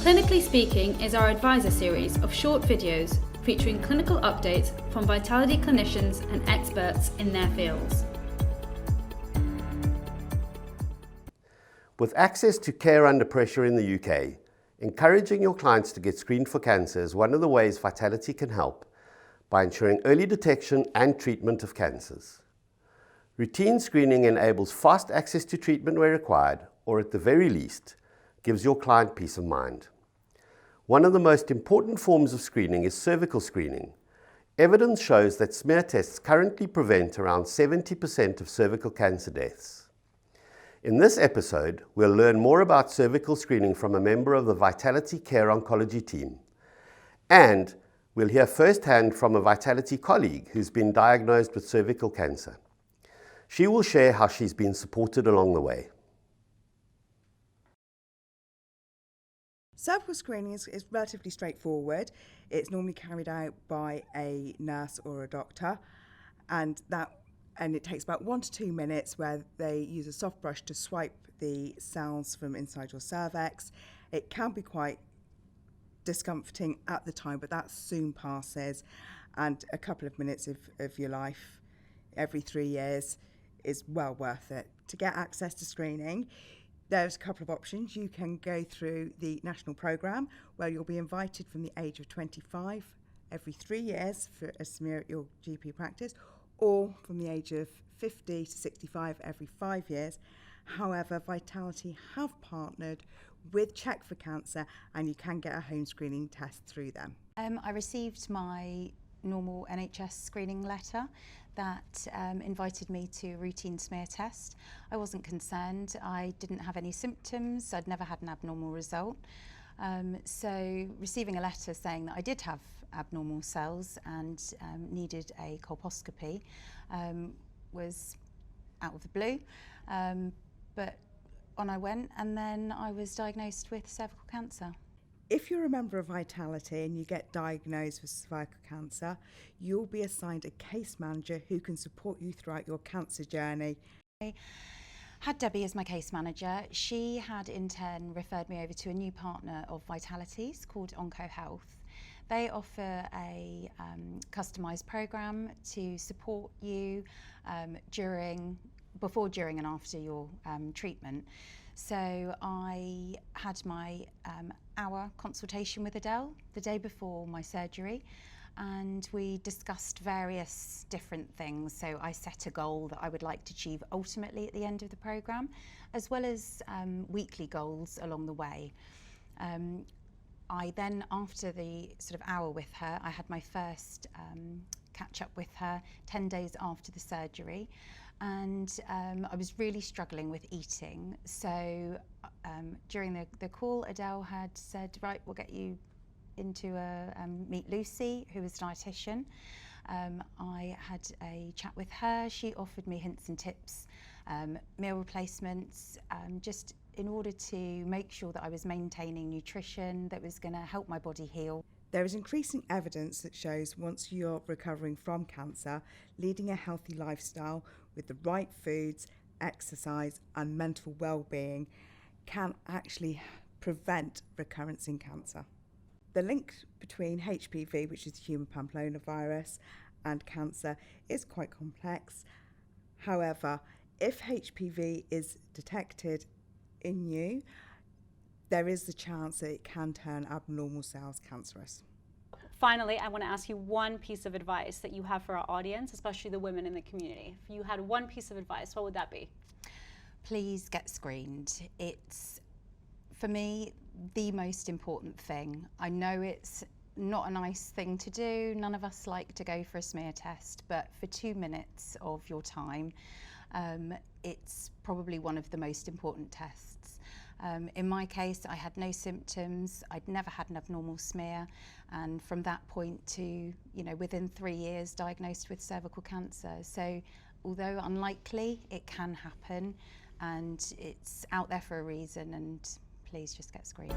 Clinically Speaking is our advisor series of short videos featuring clinical updates from Vitality clinicians and experts in their fields. With access to care under pressure in the UK, encouraging your clients to get screened for cancer is one of the ways Vitality can help by ensuring early detection and treatment of cancers. Routine screening enables fast access to treatment where required, or at the very least, gives your client peace of mind. One of the most important forms of screening is cervical screening. Evidence shows that smear tests currently prevent around 70% of cervical cancer deaths. In this episode, we'll learn more about cervical screening from a member of the Vitality Care Oncology team. And we'll hear firsthand from a Vitality colleague who's been diagnosed with cervical cancer. She will share how she's been supported along the way. Cervical screening is relatively straightforward. It's normally carried out by a nurse or a doctor, and it takes about 1 to 2 minutes, where they use a soft brush to swipe the cells from inside your cervix. It can be quite discomforting at the time, but that soon passes, and a couple of minutes of your life every 3 years is well worth it. To get access to screening, there's a couple of options. You can go through the national programme, where you'll be invited from the age of 25 every 3 years for a smear at your GP practice, or from the age of 50 to 65 every 5 years. However, Vitality have partnered with Check for Cancer, and you can get a home screening test through them. I received my normal NHS screening letter that invited me to a routine smear test. I wasn't concerned. I didn't have any symptoms. I'd never had an abnormal result. So receiving a letter saying that I did have abnormal cells and needed a colposcopy was out of the blue. But on I went, and then I was diagnosed with cervical cancer. If you're a member of Vitality and you get diagnosed with cervical cancer, you'll be assigned a case manager who can support you throughout your cancer journey. I had Debbie as my case manager. She had in turn referred me over to a new partner of Vitality's called OncoHealth. They offer a customised programme to support you before, during and after your treatment. So I had my hour consultation with Adele the day before my surgery, and we discussed various different things. So I set a goal that I would like to achieve ultimately at the end of the programme, as well as weekly goals along the way. I then, after the sort of hour with her, I had my first catch up with her 10 days after the surgery. And I was really struggling with eating. So during the call, Adele had said, right, we'll get you into meet Lucy, who is a dietitian. I had a chat with her. She offered me hints and tips, meal replacements, just in order to make sure that I was maintaining nutrition that was going to help my body heal. There is increasing evidence that shows once you're recovering from cancer, leading a healthy lifestyle with the right foods, exercise and mental well-being can actually prevent recurrence in cancer. The link between HPV, which is human papillomavirus, and cancer is quite complex. However, if HPV is detected in you, there is the chance that it can turn abnormal cells cancerous. Finally, I want to ask you one piece of advice that you have for our audience, especially the women in the community. If you had one piece of advice, what would that be? Please get screened. It's, for me, the most important thing. I know it's not a nice thing to do. None of us like to go for a smear test, but for 2 minutes of your time, it's probably one of the most important tests. In my case, I had no symptoms. I'd never had an abnormal smear, and from that point to, within 3 years, diagnosed with cervical cancer. So, although unlikely, it can happen, and it's out there for a reason. And please just get screened.